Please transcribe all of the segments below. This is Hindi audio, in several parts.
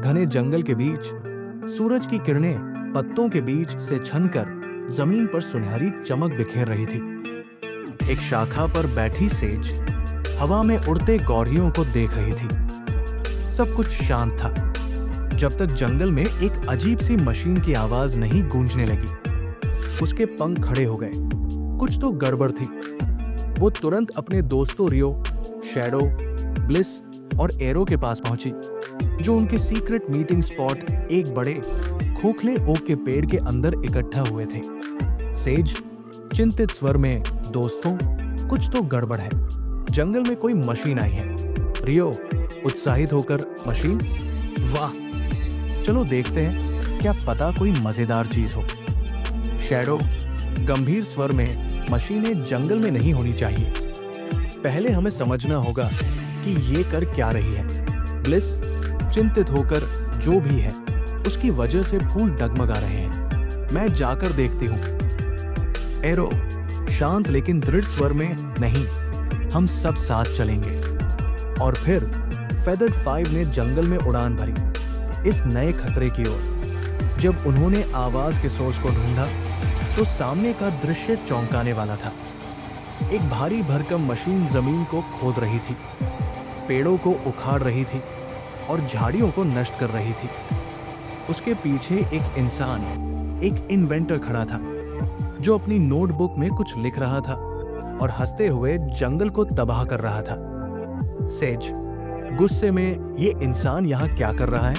घने जंगल के बीच सूरज की किरणें पत्तों के बीच से छनकर जमीन पर सुनहरी चमक बिखेर रही थी। एक शाखा पर बैठी सेज हवा में उड़ते गौरियों को देख रही थी। सब कुछ शांत था जब तक जंगल में एक अजीब सी मशीन की आवाज नहीं गूंजने लगी। उसके पंख खड़े हो गए। कुछ तो गड़बड़ थी। वो तुरंत अपने दोस्तों रियो, शैडो, ब्लिस और एरो के पास पहुंची, जो उनके सीक्रेट मीटिंग स्पॉट एक बड़े खोखले ओक के पेड़ के अंदर इकट्ठा हुए थे। सेज चिंतित स्वर में, दोस्तों, कुछ तो गड़बड़ है। जंगल में कोई मशीन आई है। रियो उत्साहित होकर, मशीन? वाह, चलो देखते हैं, क्या पता कोई मजेदार चीज हो। शैडो गंभीर स्वर में, मशीनें जंगल में नहीं होनी चाहिए। पहले हमें समझना होगा कि ये कर क्या रही है। ब्लिस चिंतित होकर, जो भी है उसकी वजह से फूल डगमगा रहे हैं, मैं जाकर देखती हूँ। एरो शांत लेकिन दृढ़ स्वर में, नहीं, हम सब साथ चलेंगे। और फिर फेदर्ड 5 ने जंगल में उड़ान भरी इस नए खतरे की ओर। जब उन्होंने आवाज के सोर्स को ढूंढा तो सामने का दृश्य चौंकाने वाला था। एक भारी भरकम मशीन जमीन को खोद रही थी, पेड़ों को उखाड़ रही थी और झाड़ियों को नष्ट कर रही थी। उसके पीछे एक इंसान, एक इन्वेंटर खड़ा था, जो अपनी नोटबुक में कुछ लिख रहा था और हंसते हुए जंगल को तबाह कर रहा था। सेज गुस्से में, ये इंसान यहाँ क्या कर रहा है?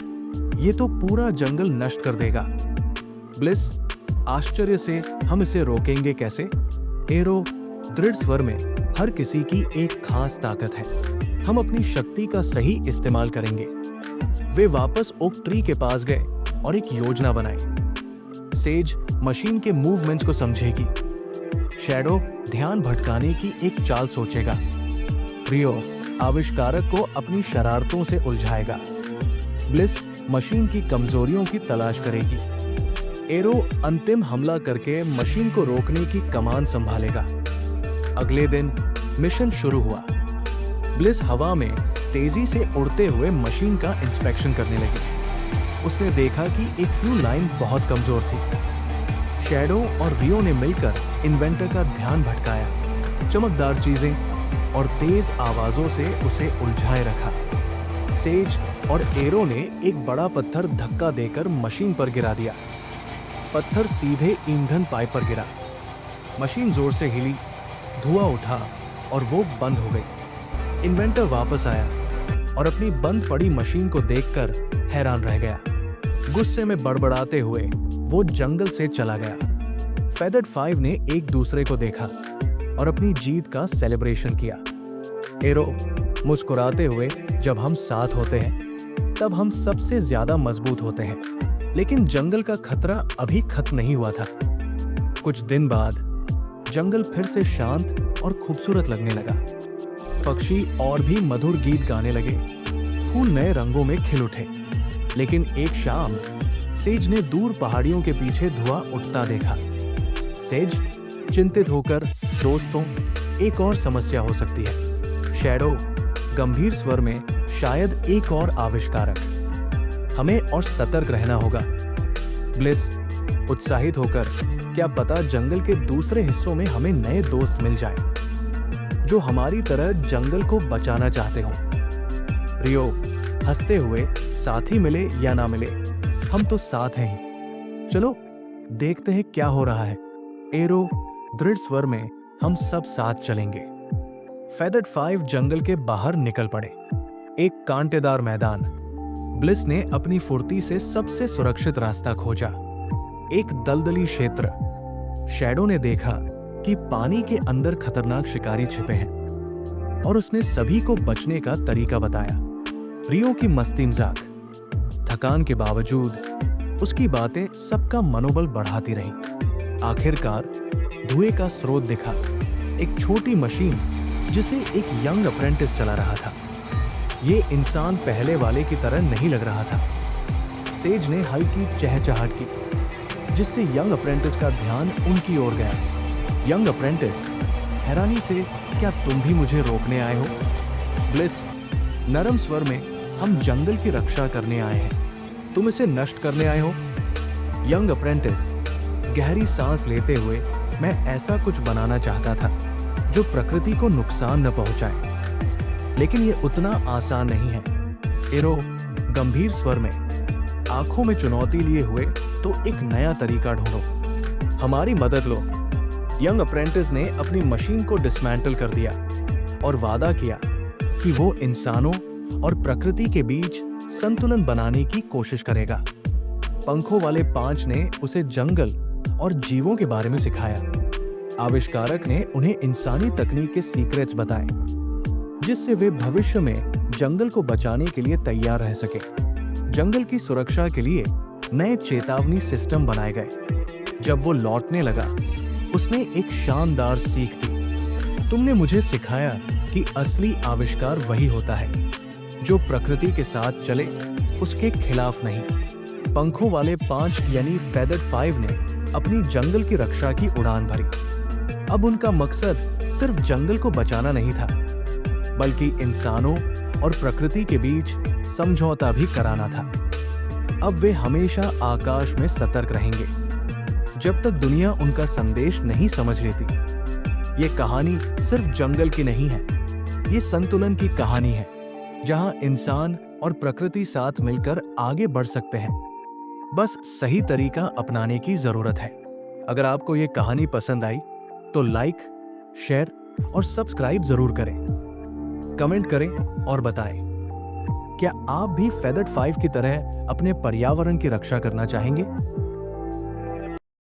ये तो पूरा जंगल नष्ट कर देगा। ब्लिस आश्चर्य से, हम इसे रोकेंगे कैसे? एरो दृढ़ स्वर में, हर किसी की एक खास ताकत है, हम अपनी शक्ति का सही इस्तेमाल करेंगे। वे वापस ओक ट्री के पास गए और एक योजना बनाई। सेज मशीन के मूवमेंट्स को समझेगी, शैडो ध्यान भटकाने की एक चाल सोचेगा, रियो आविष्कारक को अपनी शरारतों से उलझाएगा, ब्लिस मशीन की कमजोरियों की तलाश करेगी, एरो अंतिम हमला करके मशीन को रोकने की कमान संभालेगा। अगले दिन मिशन शुरू हुआ। ब्लिस हवा में तेजी से उड़ते हुए मशीन का इंस्पेक्शन करने लगी। उसने देखा कि एक फ्यू लाइन बहुत कमजोर थी। शैडो और रियो ने मिलकर इन्वेंटर का ध्यान भटकाया, चमकदार चीजें और तेज आवाजों से उसे उलझाए रखा। सेज और एरो ने एक बड़ा पत्थर धक्का देकर मशीन पर गिरा दिया। पत्थर सीधे ईंधन पाइप पर गिरा। मशीन जोर से हिली, धुआं उठा और वो बंद हो गई। इन्वेंटर वापस आया और अपनी बंद पड़ी मशीन को देखकर हैरान रह गया। गुस्से में बड़बड़ाते हुए वो जंगल से चला गया। फेदर्ड 5 ने एक दूसरे को देखा और अपनी जीत का सेलिब्रेशन किया। एरो मुस्कुराते हुए, जब हम साथ होते हैं तब हम सबसे ज्यादा मजबूत होते हैं। लेकिन जंगल का खतरा अभी खत्म नहीं हुआ था। कुछ दिन बाद जंगल फिर से शांत और खूबसूरत लगने लगा। पक्षी और भी मधुर गीत गाने लगे, फूल नए रंगों में खिल उठे। लेकिन एक शाम सेज ने दूर पहाड़ियों के पीछे धुआं उठता देखा। सेज चिंतित होकर, दोस्तों, एक और समस्या हो सकती है। शैडो गंभीर स्वर में, शायद एक और आविष्कारक, हमें और सतर्क रहना होगा। ब्लिस उत्साहित होकर, क्या पता जंगल के दूसरे हिस्सों में हमें नए दोस्त मिल जाएं, जो हमारी तरह जंगल को बचाना चाहते हों। रियो हंसते हुए, साथी मिले या ना मिले, हम तो साथ हैं ही। चलो देखते हैं क्या हो रहा है। एरो दृढ़ स्वर में, हम सब साथ चलेंगे। फेदर्ड 5 जंगल के बाहर निकल पड़े। एक कांटेदार मैदान। ब्लिस ने अपनी फुर्ती से सबसे सुरक्षित रास्ता खोजा। एक दलदली क्षेत्र। शैडो ने देखा कि पानी के अंदर खतरनाक शिकारी छिपे हैं और उसने सभी को बचने का तरीका बताया। रियो की मस्ती मजाक, थकान के बावजूद उसकी बातें सबका मनोबल बढ़ाती रहीं। आखिरकार धुएं का स्रोत दिखा, एक छोटी मशीन जिसे एक यंग अप्रेंटिस चला रहा था। ये इंसान पहले वाले की तरह नहीं लग रहा था। सेज ने हल्की चहचहाट की, जिससे यंग अप्रेंटिस का ध्यान उनकी ओर गया। यंग अप्रेंटिस हैरानी से, क्या तुम भी मुझे रोकने आए हो? ब्लिस नरम स्वर में, हम जंगल की रक्षा करने आए हैं, तुम इसे नष्ट करने आए हो। यंग अप्रेंटिस, गहरी सांस लेते हुए, मैं ऐसा कुछ बनाना चाहता था जो प्रकृति को नुकसान न पहुंचाए, लेकिन ये उतना आसान नहीं है। एरो गंभीर स्वर में, आंखों में चुनौती लिए हुए, तो एक नया तरीका ढूंढो, हमारी मदद लो। यंग अप्रेंटिस ने अपनी मशीन को डिसमेंटल कर दिया और वादा किया कि वो इंसानों और प्रकृति के बीच संतुलन बनाने की कोशिश करेगा। पंखों वाले पांच ने उसे जंगल और जीवों के बारे में सिखाया। आविष्कारक ने उन्हें इंसानी तकनीक के सीक्रेट्स बताए, जिससे वे भविष्य में जंगल को बचाने के लिए तैयार रह सके। जंगल की सुरक्षा के लिए नए चेतावनी सिस्टम बनाए गए। जब वो लौटने लगा, उसने एक शानदार सीख दी। तुमने मुझे सिखाया कि असली आविष्कार वही होता है जो प्रकृति के साथ चले, उसके खिलाफ नहीं। पंखों वाले पांच यानी फेदर्ड फाइव ने अपनी जंगल की रक्षा की उड़ान भरी। अब उनका मकसद सिर्फ जंगल को बचाना नहीं था, बल्कि इंसानों और प्रकृति के बीच समझौता भी कराना था। अब वे हमेशा आकाश में सतर्क रहेंगे, जब तक दुनिया उनका संदेश नहीं समझ लेती। ये कहानी सिर्फ जंगल की नहीं है, ये संतुलन की कहानी है, जहां इंसान और प्रकृति साथ मिलकर आगे बढ़ सकते हैं। बस सही तरीका अपनाने की जरूरत है। अगर आपको ये कहानी पसंद आई तो लाइक, शेयर और सब्सक्राइब जरूर करें। कमेंट करें और बताएं, क्या आप भी फेदर्ड फाइव की तरह अपने पर्यावरण की रक्षा करना चाहेंगे?